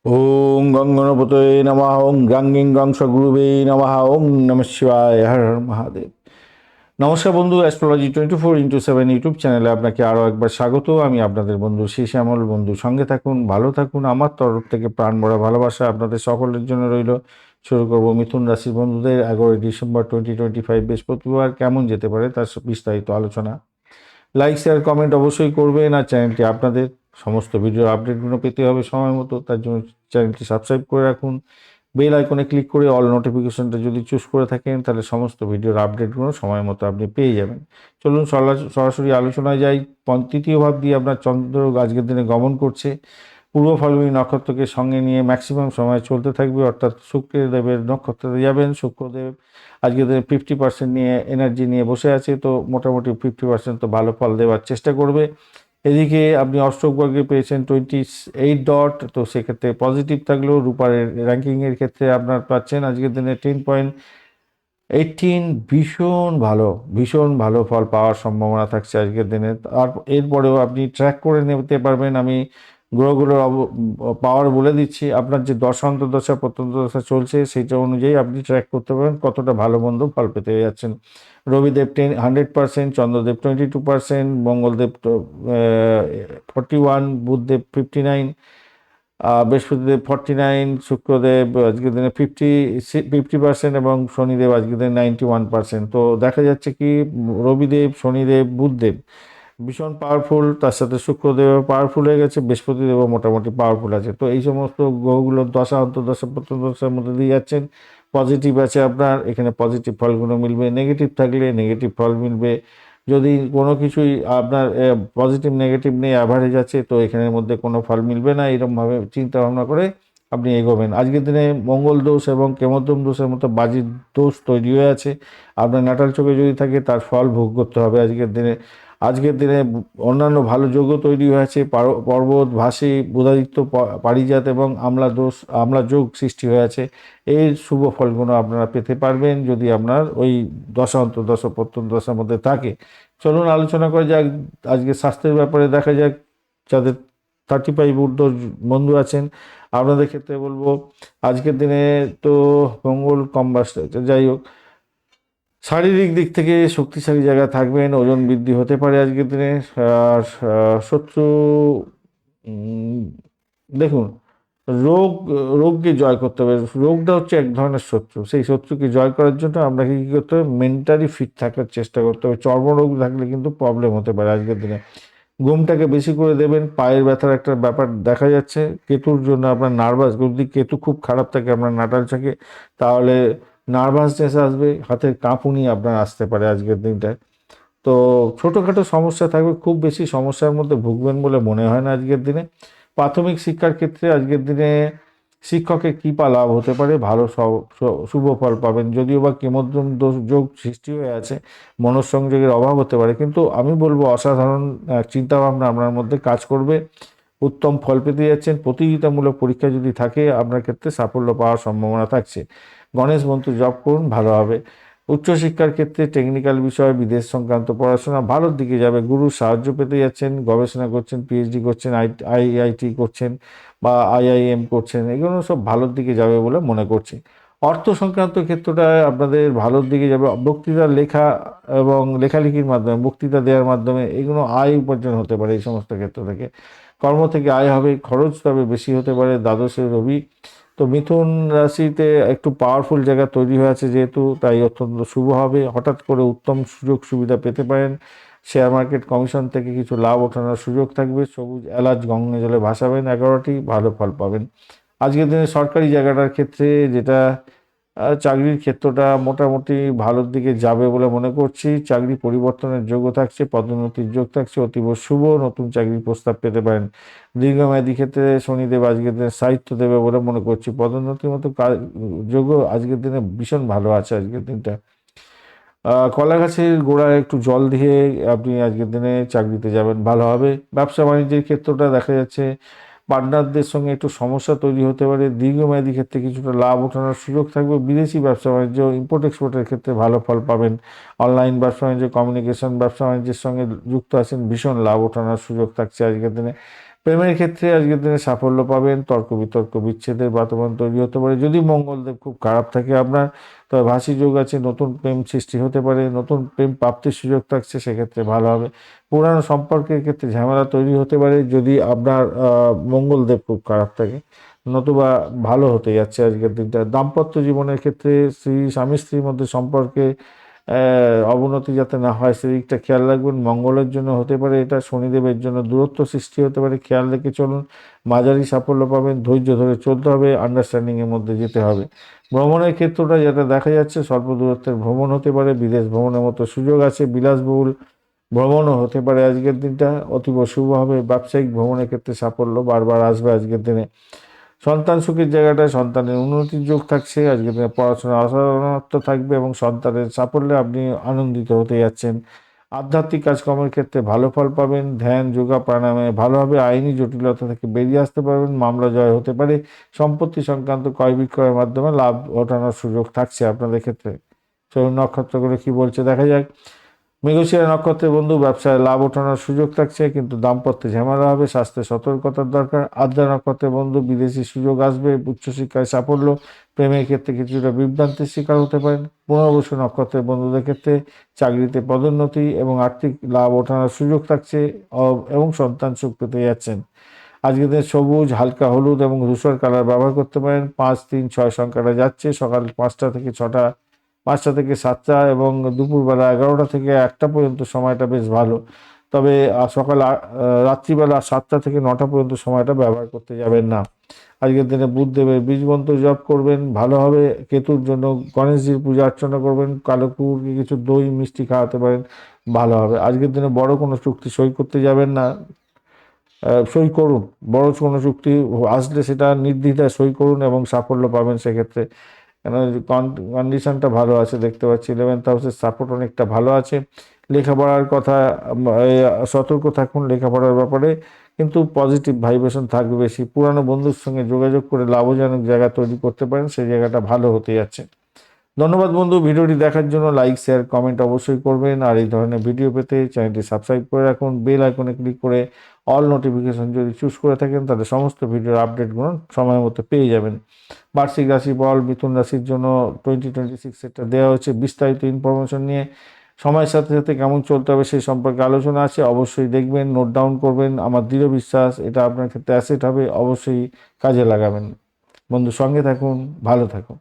ওং গং গণপতয়ে নমঃ ওং গাং গিং গং সগুরুবে নমঃ ওং নমঃ শিবায় হর হর মহাদেব। নমস্কার বন্ধু, অ্যাস্ট্রোলজি 24x7 ইউটিউব চ্যানেলে আপনাকে আরও একবার স্বাগত। আমি আপনাদের বন্ধু শ্যামল। বন্ধু সঙ্গে থাকুন, ভালো থাকুন। আমার তরফ থেকে প্রাণ ভরা ভালোবাসা আপনাদের সকলের জন্য রইল। শুরু করব মিথুন রাশির বন্ধুদের 11 ডিসেম্বর 2025 বৃহস্পতিবার কেমন যেতে পারে তার বিস্তারিত আলোচনা। লাইক শেয়ার কমেন্ট অবশ্যই করবেন। আর চ্যানেলটি আপনাদের সমস্ত ভিডিওর আপডেটগুলো পেতে হবে সময় মতো, তার জন্য চ্যানেলটি সাবস্ক্রাইব করে রাখুন। বেল আইকনে ক্লিক করে অল নোটিফিকেশনটা যদি চুজ করে থাকেন তাহলে সমস্ত ভিডিওর আপডেটগুলো সময় মতো আপনি পেয়ে যাবেন। চলুন সরাসরি আলোচনায় যাই। তৃতীয় ভাব দিয়ে আপনার চন্দ্র আজকের দিনে গমন করছে। পূর্ব ফাল্গুনী নক্ষত্রকে সঙ্গে নিয়ে ম্যাক্সিমাম সময় চলতে থাকবে, অর্থাৎ শুক্রদেবের নক্ষত্রে যাবেন। শুক্রদেব আজকে 50% নিয়ে এনার্জি নিয়ে বসে আছে, তো মোটামুটি 50% তো ভালো ফল দেওয়ার চেষ্টা করবে। এদিকে আপনি অষ্টক বর্গে পেয়েছেন 28 ডট, তো সেক্ষেত্রে পজিটিভ থাকলেও রূপার র্যাঙ্কিংয়ের ক্ষেত্রে আপনার পাচ্ছেন আজকের দিনে 10.18। ভীষণ ভালো ফল পাওয়ার সম্ভাবনা থাকছে আজকের দিনে। আর এরপরেও আপনি ট্র্যাক করে নিতে পারবেন। আমি গ্রহগুলোর পাওয়ার বলে দিচ্ছি। আপনার যে দশা প্রত্যন্ত দশা চলছে সেইটা অনুযায়ী আপনি ট্র্যাক করতে পারেন কতটা ভালো মন্দ ফল পেতে যাচ্ছেন। রবিদেব 100%, চন্দ্রদেব 22%, মঙ্গলদেব 41, বুধদেব 59, বৃহস্পতিদেব 49, শুক্রদেব আজকের দিনে 50% এবং শনিদেব আজকের দিনে 91%। তো দেখা যাচ্ছে কি রবিদেব, শনিদেব, বুধদেব ভীষণ পাওয়ারফুল, তার সাথে শুক্রদেবও পাওয়ারফুল হয়ে গেছে, বৃহস্পতিদেবও মোটামুটি পাওয়ারফুল আছে। তো এই সমস্ত গ্রহগুলোর দশা অন্তর্দশা প্রত্যন্তদশার মধ্যে দিয়ে যাচ্ছেন। পজিটিভ আছে আপনার, এখানে পজিটিভ ফলগুলো মিলবে। নেগেটিভ থাকলে নেগেটিভ ফল মিলবে। যদি কোনো কিছুই আপনার পজিটিভ নেগেটিভ নিয়ে অ্যাভারেজ আছে, তো এখানের মধ্যে কোনো ফল মিলবে না। এরকমভাবে চিন্তা ভাবনা করে আপনি এগোবেন। আজকের দিনে মঙ্গল দোষ এবং কেমদ্রম দোষের মতো বাজির দোষ তৈরি হয়ে আছে। আপনার নাটাল চোখে যদি থাকে তার ফল ভোগ করতে হবে আজকের দিনে অন্যান্য ভালো যোগও তৈরি হয়েছে। পর্বত, ভাসী, বুধাদিত্য, পারিজাত এবং আমলা যোগ সৃষ্টি হয়েছে। এই শুভ ফলগুলো আপনারা পেতে পারবেন যদি আপনার ওই দশা অন্তর্দশা প্রত্যন্তদশার মধ্যে থাকে। চলুন আলোচনা করা যাক আজকে স্বাস্থ্যের ব্যাপারে। দেখা যাক যাদের 35 ঊর্ধ্ব বন্ধু আছেন আপনাদের ক্ষেত্রে বলবো আজকের দিনে তো মঙ্গল কম বাসতে হচ্ছে। যাই হোক, শারীরিক দিক থেকে শক্তিশালী জায়গায় থাকবেন, ওজন বৃদ্ধি হতে পারে আজকের দিনে। আর শত্রু উম, দেখুন, রোগ রোগকে জয় করতে হবে। রোগটা হচ্ছে এক ধরনের শত্রু। সেই শত্রুকে জয় করার জন্য আপনাকে কী করতে হবে, মেন্টালি ফিট থাকার চেষ্টা করতে হবে। চর্মরোগ থাকলে কিন্তু প্রবলেম হতে পারে আজকের দিনে। ঘুমটাকে বেশি করে দেবেন। পায়ের ব্যথার একটা ব্যাপার দেখা যাচ্ছে। কেতুর জন্য আপনার নার্ভাস, যদি কেতু খুব খারাপ থাকে আপনার নাটাল থাকে, তাহলে নার্ভাসনেস আসবে, হাতের কাঁপুনি আপনার আসতে পারে আজকের দিনটায়। তো ছোটোখাটো সমস্যা থাকবে, খুব বেশি সমস্যার মধ্যে ভুগবেন বলে মনে হয় না আজকের দিনে। প্রাথমিক শিক্ষার ক্ষেত্রে আজকের দিনে শিক্ষকের কৃপা লাভ হতে পারে, ভালো শুভ ফল পাবেন। যদিও বা কেমদ্রম দোষ যোগ সৃষ্টি হয়ে আছে, মনঃসংযোগের অভাব হতে পারে, কিন্তু আমি বলবো অসাধারণ চিন্তাভাবনা আপনার মধ্যে কাজ করবে। উত্তম ফল পেতে যাচ্ছেন। প্রতিযোগিতামূলক পরীক্ষা যদি থাকে আপনার ক্ষেত্রে সাফল্য পাওয়ার সম্ভাবনা থাকছে। গণেশ মন্ত্র জপ করুন, ভালো হবে। উচ্চশিক্ষার ক্ষেত্রে টেকনিক্যাল বিষয়, বিদেশ সংক্রান্ত পড়াশোনা ভালোর দিকে যাবে। গুরুর সাহায্য পেতে যাচ্ছেন। গবেষণা করছেন, পিএইচডি করছেন, আইআইটি করছেন বা আইআইএম করছেন, এগুলো সব ভালোর দিকে যাবে বলে মনে করছি। অর্থ সংক্রান্ত ক্ষেত্রটায় আপনাদের ভালোর দিকে যাবে। বক্তৃতা লেখা এবং লেখালেখির মাধ্যমে, বক্তৃতা দেওয়ার মাধ্যমে এগুলো আয় উপার্জন হতে পারে এই সমস্ত ক্ষেত্র থেকে। কর্ম থেকে আয় হবে, খরচ তবে বেশি হতে পারে। দ্বাদশে রবি, তো মিথুন রাশিতে একটু পাওয়ারফুল জায়গা তৈরি হয়েছে যেহেতু, তাই অত্যন্ত শুভ হবে। হঠাৎ করে উত্তম সুযোগ সুবিধা পেতে পারেন। শেয়ার মার্কেট কমিশন থেকে কিছু লাভ ওঠানোর সুযোগ থাকবে। সবুজ এলাচ গঙ্গা জলে ভাসাবেন 11টি, ভালো ফল পাবেন। আজকের দিনে সরকারি জায়গাটার ক্ষেত্রে যেটা চাকরির ক্ষেত্রটা মোটামুটি ভালোর দিকে যাবে বলে মনে করছি। চাকরি পরিবর্তনের যোগও থাকছে, পদোন্নতির যোগ থাকছে, অতীব শুভ। নতুন চাকরির প্রস্তাব পেতে পারেন। দীর্ঘমেয়াদী ক্ষেত্রে শনিদেব আজকের দিনে সাহিত্য দেবে বলে মনে করছি। পদোন্নতির মতো যোগও আজকের দিনে ভীষণ ভালো আছে আজকের দিনটা। কলা গাছের গোড়ায় একটু জল দিয়ে আপনি আজকের দিনে চাকরিতে যাবেন, ভালো হবে। ব্যবসা বাণিজ্যের ক্ষেত্রটা দেখা যাচ্ছে পার্টনারদের সঙ্গে একটু সমস্যা তৈরি হতে পারে। দীর্ঘমেয়াদী ক্ষেত্রে কিছুটা লাভ ওঠানোর সুযোগ থাকবে। বিদেশি ব্যবসা বাণিজ্য, ইম্পোর্ট এক্সপোর্টের ক্ষেত্রে ভালো ফল পাবেন। অনলাইন ব্যবসা বাণিজ্য, কমিউনিকেশন ব্যবসা বাণিজ্যের সঙ্গে যুক্ত আছেন, ভীষণ লাভ ওঠানোর সুযোগ থাকছে আজকের দিনে। প্রেমের ক্ষেত্রে আজকের দিনে সাফল্য পাবেন, তর্ক বিতর্ক বিচ্ছেদের বাতাবরণ তৈরি হতে পারে। যদি মঙ্গলদেব খুব খারাপ থাকে আপনার, তবে ভাসি যোগ আছে, নতুন প্রেম সৃষ্টি হতে পারে, নতুন প্রেম প্রাপ্তির সুযোগ থাকছে, সেক্ষেত্রে ভালো হবে। পুরানো সম্পর্কের ক্ষেত্রে ঝামেলা তৈরি হতে পারে যদি আপনার মঙ্গলদেব খুব খারাপ থাকে, নতুবা ভালো হতে যাচ্ছে আজকের দিনটা। দাম্পত্য জীবনের ক্ষেত্রে স্বামী স্ত্রীর মধ্যে সম্পর্কে অবনতি যাতে না হয় সেদিকটা খেয়াল রাখবেন। মঙ্গলের জন্য হতে পারে এটা, শনিদেবের জন্য দূরত্ব সৃষ্টি হতে পারে, খেয়াল রেখে চলুন। মাঝারি সাফল্য পাবেন, ধৈর্য ধরে চলতে হবে, আন্ডারস্ট্যান্ডিংয়ের মধ্যে যেতে হবে। ভ্রমণের ক্ষেত্রটা যেটা দেখা যাচ্ছে, স্বল্প দূরত্বের ভ্রমণ হতে পারে, বিদেশ ভ্রমণের মতো সুযোগ আছে, বিলাসবহুল ভ্রমণও হতে পারে আজকের দিনটা, অতীব শুভ হবে। ব্যবসায়িক ভ্রমণের ক্ষেত্রে সাফল্য বারবার আসবে আজকের দিনে। সন্তান সুখের জায়গাটায় সন্তানের উন্নতির যোগ থাকছে আজকের দিনে, পড়াশোনা অসাধারণত্ব থাকবে এবং সন্তানের সাফল্যে আপনি আনন্দিত হতে যাচ্ছেন। আধ্যাত্মিক কাজকর্মের ক্ষেত্রে ভালো ফল পাবেন, ধ্যান যোগা প্রাণায়ামে ভালো হবে, আইনি জটিলতা থেকে বেরিয়ে আসতে পারবেন, মামলা জয় হতে পারে, সম্পত্তি সংক্রান্ত ক্রয় বিক্রয়ের মাধ্যমে লাভ ওঠানোর সুযোগ থাকছে আপনাদের ক্ষেত্রে। চলুন নক্ষত্রগুলো কি বলছে দেখা যাক। মৃগশিরা নক্ষত্রের বন্ধু, ব্যবসায় লাভ ওঠানোর সুযোগ থাকছে, কিন্তু দাম্পত্যে ঝামেলা হবে, স্বাস্থ্যে সতর্কতার দরকার। আদ্রা নক্ষত্রের বন্ধু, বিদেশি সুযোগ আসবে, উচ্চশিক্ষায় সাফল্য, প্রেমের ক্ষেত্রে কিছুটা বিভ্রান্তির শিকার হতে পারেন। পুনর্বসু নক্ষত্রের বন্ধুদের ক্ষেত্রে চাকরিতে পদোন্নতি এবং আর্থিক লাভ ওঠানোর সুযোগ থাকছে এবং সন্তান সুখ পেতে যাচ্ছেন। আজকের দিনে সবুজ, হালকা হলুদ এবং ধূসর কালার ব্যবহার করতে পারেন। 5, 3, 6 সংখ্যাটা যাচ্ছে, সকাল 5টা থেকে 6টা, 5টা থেকে 7টা এবং দুপুরবেলা 11টা থেকে 1টা পর্যন্ত সময়টা বেশ ভালো। তবে রাত্রিবেলা 7টা থেকে 9টা পর্যন্ত সময়টা ব্যবহার করতে যাবেন না। আজকের দিনে বুধদেবের বীজ মন্ত্র জপ করবেন, ভালো হবে। কেতুর জন্য গণেশজির পূজা অর্চনা করবেন, কালো কুকুরকে কিছু দই মিষ্টি খাওয়াতে পারেন, ভালো হবে। আজকের দিনে বড় কোনো চুক্তি সই করতে যাবেন না, সই করুন। বড় কোনো চুক্তি আসলে সেটা নির্দ্বিধায় সই করুন এবং সাফল্য পাবেন সেক্ষেত্রে। কেন কন্ডিশনটা ভালো আছে দেখতে পাচ্ছি, 11th হাউসের সাপোর্ট অনেকটা ভালো আছে। লেখাপড়ার কথা সতর্ক থাকুন লেখাপড়ার ব্যাপারে, কিন্তু পজিটিভ ভাইব্রেশন থাকবে বেশি। পুরানো বন্ধুর সঙ্গে যোগাযোগ করে লাভজনক জায়গা তৈরি করতে পারেন, সেই জায়গাটা ভালো হতে যাচ্ছে। ধন্যবাদ বন্ধু, ভিডিওটি দেখার জন্য। লাইক শেয়ার কমেন্ট অবশ্যই করবেন, আর এই ধরনের ভিডিও পেতে চ্যানেলটি সাবস্ক্রাইব করে রাখুন। বেল আইকনে ক্লিক করে অল নোটিফিকেশন যদি চুজ করে থাকেন, তাহলে সমস্ত ভিডিওর আপডেটগুলো সময় মতো পেয়ে যাবেন। বার্ষিক রাশি বল মিথুন রাশির জন্য 2026 সেটটা দেওয়া হয়েছে বিস্তারিত ইনফরমেশন নিয়ে। সময়ের সাথে সাথে কেমন চলতে হবে সেই সম্পর্কে আলোচনা আছে, অবশ্যই দেখবেন, নোট ডাউন করবেন। আমার দৃঢ় বিশ্বাস এটা আপনার ক্ষেত্রে অ্যাসেট হবে, অবশ্যই কাজে লাগাবেন। বন্ধু সঙ্গে থাকুন, ভালো থাকুন।